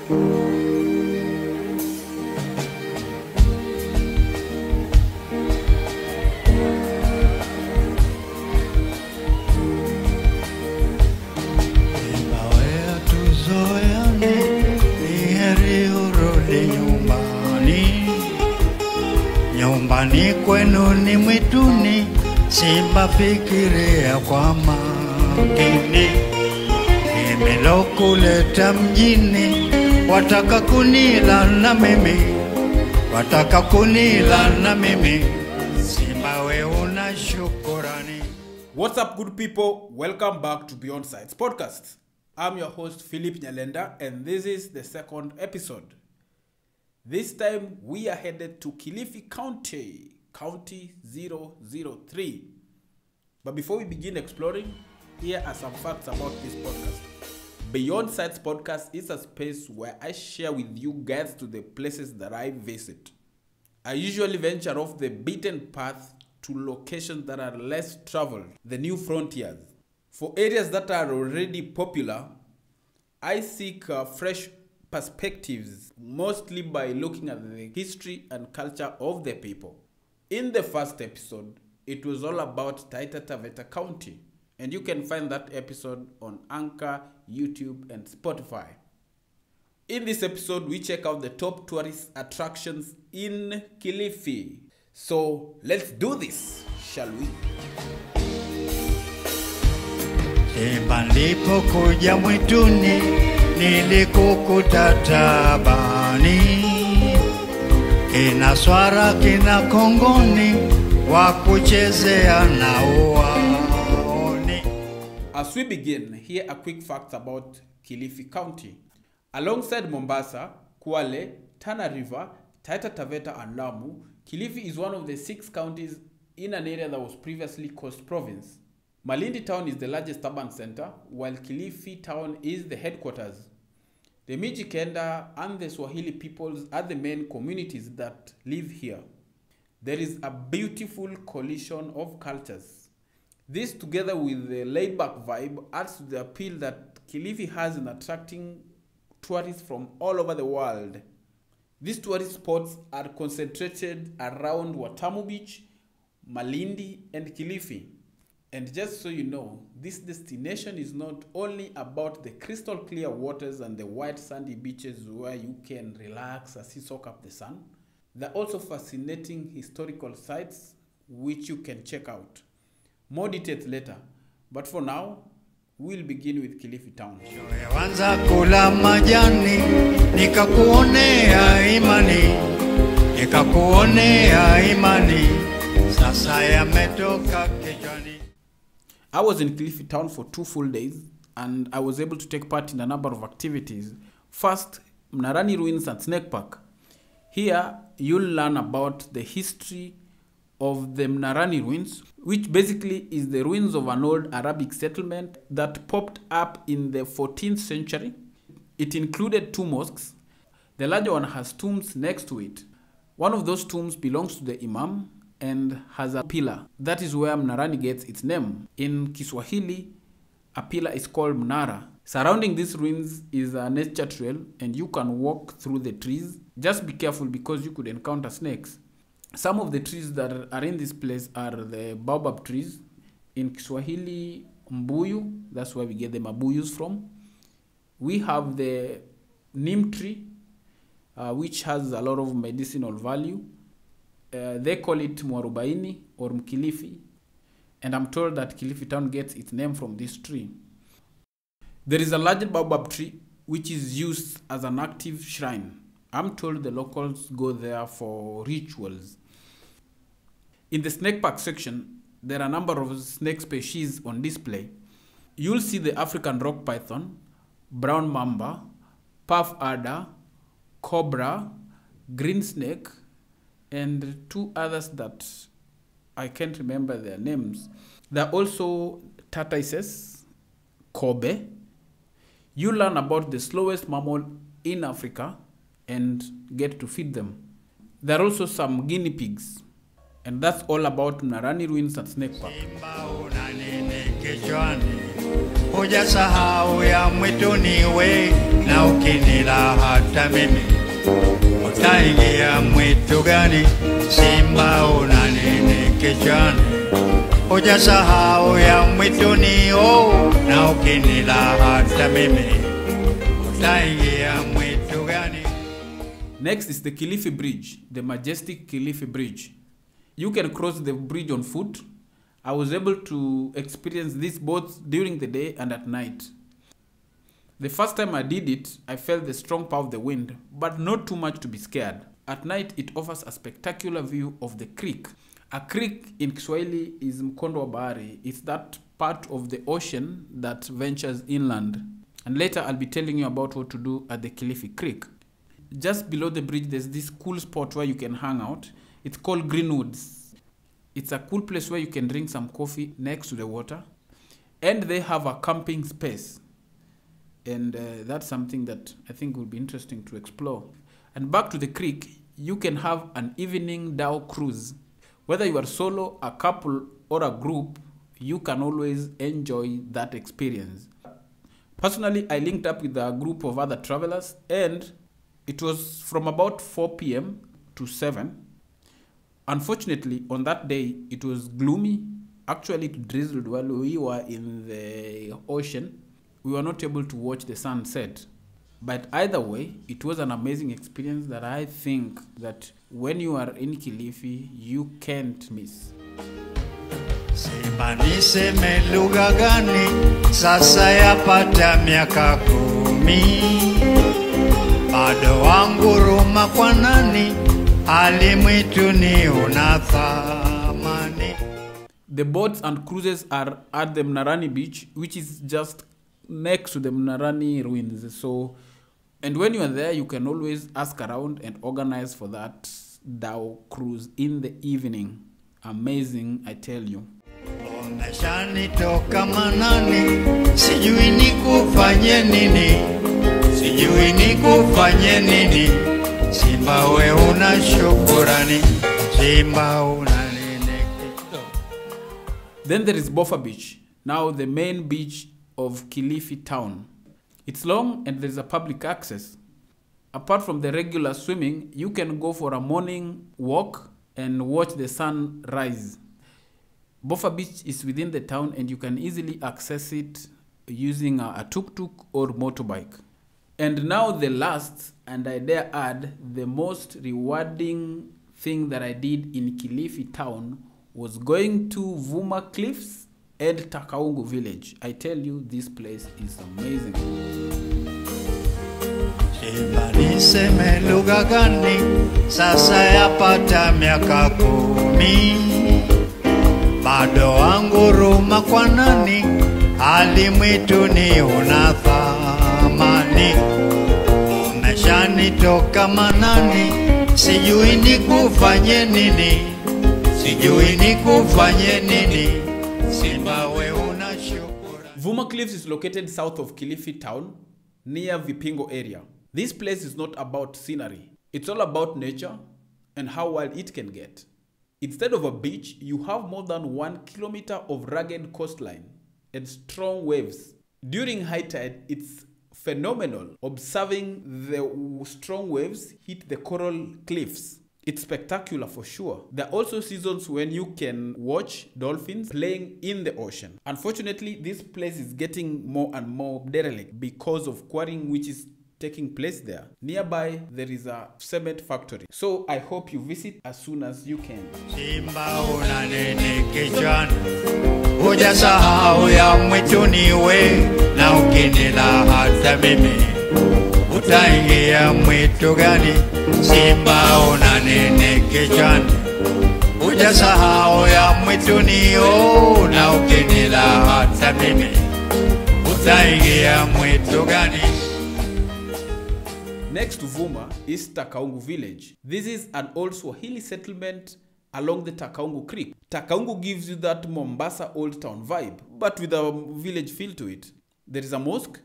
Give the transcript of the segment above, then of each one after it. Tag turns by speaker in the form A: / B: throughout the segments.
A: Nyumbani kwenu ni mwituni, simba fikiria kwa makini. Nimelokuleta mjini, wataka kunila na mimi, simba we una shukurani.
B: What's up, good people? Welcome back to Beyond Sights Podcast. I'm your host Phillip and this is the second episode. This time we are headed to Kilifi County, County 003. But before we begin exploring, here are some facts about this podcast. Beyond Sights Podcast is a space where I share with you guides to the places that I visit. I usually venture off the beaten path to locations that are less traveled, the new frontiers. For areas that are already popular, I seek fresh perspectives, mostly by looking at the history and culture of the people. In the first episode, it was all about Taita Taveta County, and you can find that episode on Anchor, YouTube, and Spotify. In this episode, we check out the top tourist attractions in Kilifi. So let's do this, shall we?
A: Ndipo kuja mwituni, nilikukuta tabani, kina swara kina kongoni, wakuchezea na uwaoni.
B: As we begin, here are quick facts about Kilifi County. Alongside Mombasa, Kwale, Tana River, Taita Taveta and Lamu, Kilifi is one of the 6 counties in an area that was previously Coast Province. Malindi town is the largest urban center, while Kilifi town is the headquarters. The Mijikenda and the Swahili peoples are the main communities that live here. There is a beautiful collision of cultures. This, together with the laid-back vibe, adds to the appeal that Kilifi has in attracting tourists from all over the world. These tourist spots are concentrated around Watamu Beach, Malindi and Kilifi. And just so you know, this destination is not only about the crystal clear waters and the white sandy beaches where you can relax as you soak up the sun. There are also fascinating historical sites which you can check out. More details later, but for now, we'll begin with Kilifi town.
A: Wanza kula majani, nikakuonea imani, sasa yametoka kichwani.
B: I was in Kilifi town for 2 full days and I was able to take part in a number of activities. First, Mnarani Ruins and Snake Park. Here, you'll learn about the history of the Mnarani Ruins, which basically is the ruins of an old Arabic settlement that popped up in the 14th century. It included 2 mosques. The larger one has tombs next to it. One of those tombs belongs to the Imam and has a pillar. That is where Mnarani gets its name. In Kiswahili, a pillar is called Mnara. Surrounding these ruins is a nature trail and you can walk through the trees. Just be careful because you could encounter snakes. Some of the trees that are in this place are the baobab trees. In Kiswahili, mbuyu, that's where we get the mabuyus from. We have the neem tree, which has a lot of medicinal value. They call it Mwarubaini or Mkilifi, and I'm told that Kilifi town gets its name from this tree. There is a large baobab tree which is used as an active shrine. I'm told the locals go there for rituals. In the snake park section, there are a number of snake species on display. You'll see the African rock python, brown mamba, puff adder, cobra, green snake, and 2 others that I can't remember their names. There are also tortoises, kobe. You learn about the slowest mammal in Africa and get to feed them. There are also some guinea pigs. And that's all about Mnarani Ruins and Snake Park.
A: hujasahau ya mwituni we, na ukinila hata mimi utaingia mwitu gani? Simba una nini kichwani? Hujasahau ya mwituni oh, na ukinila hata mimi utaingia mwitu gani?
B: Next is the Kilifi Bridge, the majestic Kilifi Bridge. You can cross the bridge on foot. I was able to experience this both during the day and at night. The first time I did it, I felt the strong power of the wind, but not too much to be scared. At night, it offers a spectacular view of the creek. A creek in Kiswahili is mkondo wa bahari. It's that part of the ocean that ventures inland. And later, I'll be telling you about what to do at the Kilifi Creek. Just below the bridge, there's this cool spot where you can hang out. It's called Greenwoods. It's a cool place where you can drink some coffee next to the water. And they have a camping space. And that's something that I think will be interesting to explore. And back to the creek, you can have an evening dhow cruise. Whether you are solo, a couple, or a group, you can always enjoy that experience. Personally, I linked up with a group of other travelers, and it was from about 4 p.m. to 7. Unfortunately, on that day, it was gloomy. Actually, it drizzled while we were in the ocean. We were not able to watch the sunset. But either way, it was an amazing experience that I think that when you are in Kilifi, you can't miss.
A: Simba niseme lugha gani? Sasa yapata miaka 10. Bado wanguruma kwa nani? Hali mwituni una thamani.
B: The boats and cruises are at the Mnarani beach, which is just next to the Mnarani ruins. So, and when you are there, you can always ask around and organize for that dhow cruise in the evening. Amazing, I tell you.
A: Umeshani toka manani, sijui nikufanye nini, sijui nikufanye nini. Simba we una shukurani, Simba una nini.
B: Then there is Bofa Beach, now the main beach of Kilifi town. It's long and there is a public access. Apart from the regular swimming, you can go for a morning walk and watch the sun rise. Bofa Beach is within the town and you can easily access it using a tuk-tuk or motorbike. And now the last, and I dare add, the most rewarding thing that I did in Kilifi town was going to Vuma Cliffs and Takaungu village. I tell you, this place is amazing.
A: Simba niseme lugha gani? Sasa yapata miaka 10. Bado wanguruma kwa nani? Hali mwituni una thamani. Umeshani toka manani, sijui nikufanye nini, sijui nikufanye nini. Simba we una shukura.
B: Vuma Cliffs is located south of Kilifi town, near Vipingo area. This place is not about scenery. It's all about nature and how wild it can get. Instead of a beach, you have more than 1 kilometer of rugged coastline and strong waves. During high tide, it's phenomenal observing the strong waves hit the coral cliffs. It's spectacular for sure. There are also seasons when you can watch dolphins playing in the ocean. Unfortunately, this place is getting more and more derelict because of quarrying which is taking place there. Nearby, there is a cement factory. So I hope you visit as soon as you can.
A: Simba una nini kichwani? Hujasahau ya mwituni we, na ukinila hata mimi utaingia mwitu gani? Simba una nini kichwani? Hujasahau ya mwituni oh, na ukinila hata mimi utaingia mwitu gani?
B: Next to Vuma is Takaungu village. This is an old Swahili settlement along the Takaungu Creek. Takaungu gives you that Mombasa old town vibe, but with a village feel to it. There is a mosque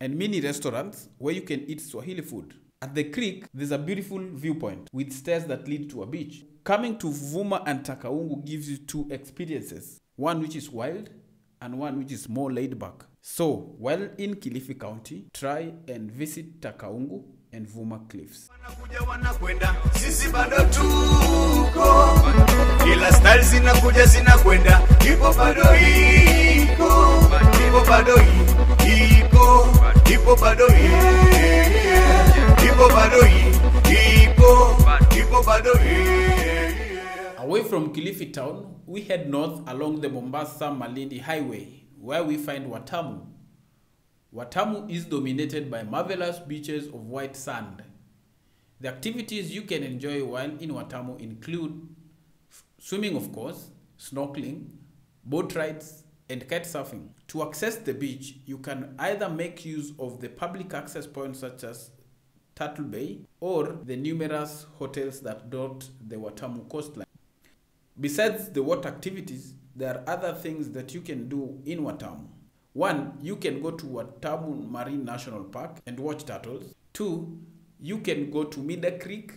B: and mini restaurants where you can eat Swahili food. At the creek, there's a beautiful viewpoint with stairs that lead to a beach. Coming to Vuma and Takaungu gives you two experiences. One which is wild and one which is more laid back. So, while in Kilifi County, try and visit Takaungu and Vuma Cliffs.
C: Sisi bado tuko, kila style zinakuja zinakwenda, ipo bado iko, ipo bado iko, ipo bado ipo bado ipo bado.
B: Away from Kilifi town, we head north along the Mombasa-Malindi highway, where we find Watamu. Watamu is dominated by marvelous beaches of white sand. The activities you can enjoy while in Watamu include swimming, of course, snorkeling, boat rides, and kite surfing. To access the beach, you can either make use of the public access points such as Turtle Bay or the numerous hotels that dot the Watamu coastline. Besides the water activities, there are other things that you can do in Watamu. 1. You can go to Watamu Marine National Park and watch turtles. 2. You can go to Mida Creek,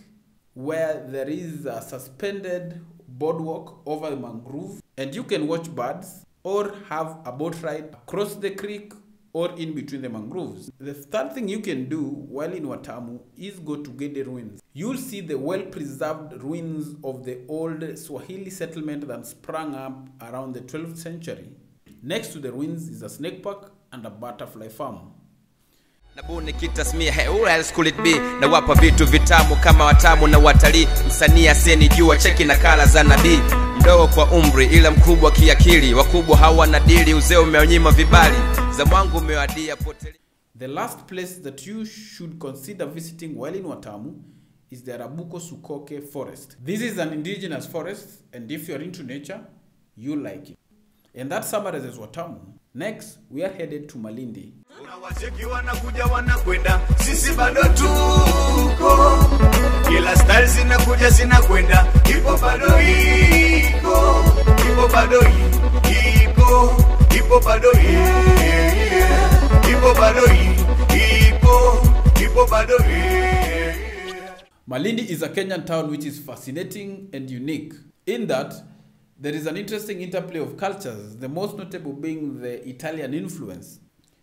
B: where there is a suspended boardwalk over the mangrove, and you can watch birds or have a boat ride across the creek or in between the mangroves. The third thing you can do while in Watamu is go to Gede ruins. You'll see the well-preserved ruins of the old Swahili settlement that sprang up around the 12th century. Next to the ruins is a snake park and a butterfly farm.
D: Nabuni kitasmia heula school it be na wapa vitu vitamu kama Watamu na watalii. Msanii asiyenijua cheki nakala za nabii. Mdogo kwa umri ila mkubwa kiakili, wakubwa hawana dili, uzee umeonyima vibali, za mwangu umewadia poteli.
B: The last place that you should consider visiting while in Watamu is the Arabuko Sukoke forest. This is an indigenous forest, and if you're into nature, you'll like it. And that summarizes Watamu. Next, we are headed to Malindi.
C: Unawacheki wanakuja wanakwenda, sisi bado tuko, kila style zinakuja zinakwenda, ipo bado iko, ipo bado iko, ipo bado ipo bado ipo bado.
B: Malindi is a Kenyan town which is fascinating and unique in that there is an interesting interplay of cultures, the most notable being the Italian influence.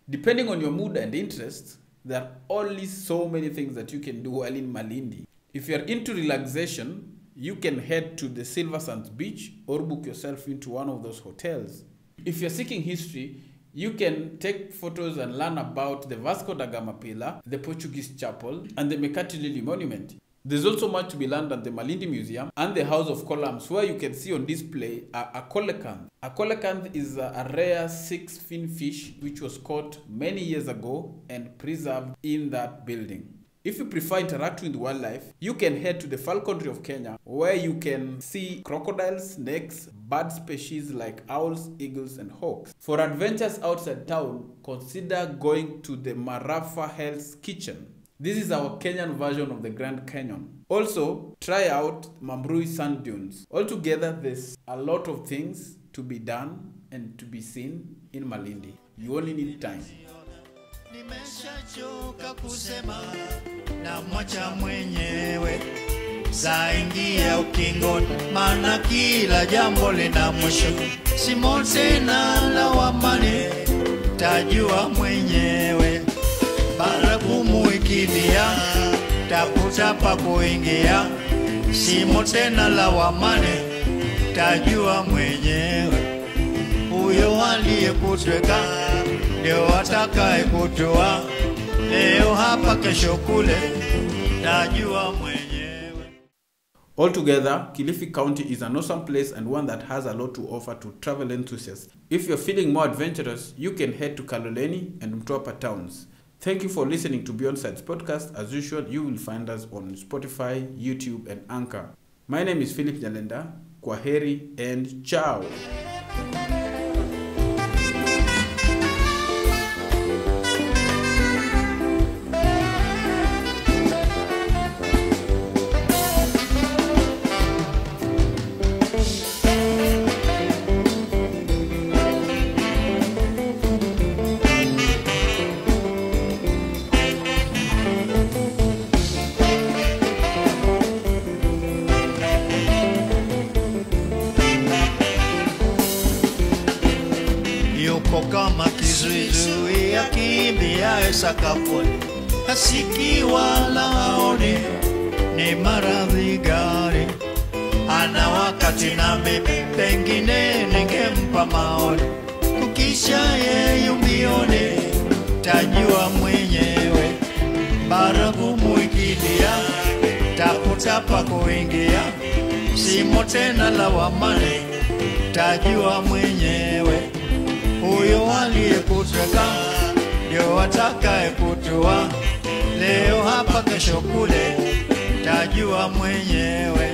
B: Depending on your mood and interest, there are only so many things that you can do while in Malindi. If you are into relaxation, you can head to the Silver Sands Beach or book yourself into one of those hotels. If you're seeking history, you can take photos and learn about the Vasco da Gama Pillar, the Portuguese Chapel, and the Mekati Lily Monument. There's also much to be learned at the Malindi Museum and the House of Columns, where you can see on display a coelacanth. A coelacanth is a rare 6-fin fish which was caught many years ago and preserved in that building. If you prefer interacting with wildlife, you can head to the falconry of Kenya, where you can see crocodiles, snakes, bird species like owls, eagles, and hawks. For adventures outside town, consider going to the Marafa Hell's Kitchen. This is our Kenyan version of the Grand Canyon. Also, try out Mambrui Sand Dunes. Altogether, there's a lot of things to be done and to be seen in Malindi. You only need time.
A: Nimeshachoka kusema na mwacha mwenyewe, zaingia ukingoni, maana kila jambo lina mwisho. Simo tena lawamani, tajua mwenyewe. Baragumu ikilia, tafuta pa kuingia. Simo tena lawamani, tajua mwenyewe. Huyo aliyekutweka ndio atakaye kutoa, leo hapa kesho kule, tajua mwenyewe.
B: Altogether, Kilifi County is an awesome place and one that has a lot to offer to travel enthusiasts. If you're feeling more adventurous, you can head to Kaloleni and Mtwapa towns. Thank you for listening to Beyond Sides podcast. As usual, you will find us on Spotify, YouTube, and Anchor. My name is Phillip Nyalenda. Kwaheri and ciao.
A: kizuia kimbia sakafuni, hasiki wala haoni ni maradhi gani. Ana wakati na mimi pengine ningempa maoni, kukisha yeye mbioni tajua mwenyewe. Baragumu ikilia tafuta pa kuingia, simo tena lawamani tajua mwenyewe. Huyo aliyekutaka ndio atakaye kutua, leo hapa kesho kule tajua mwenyewe.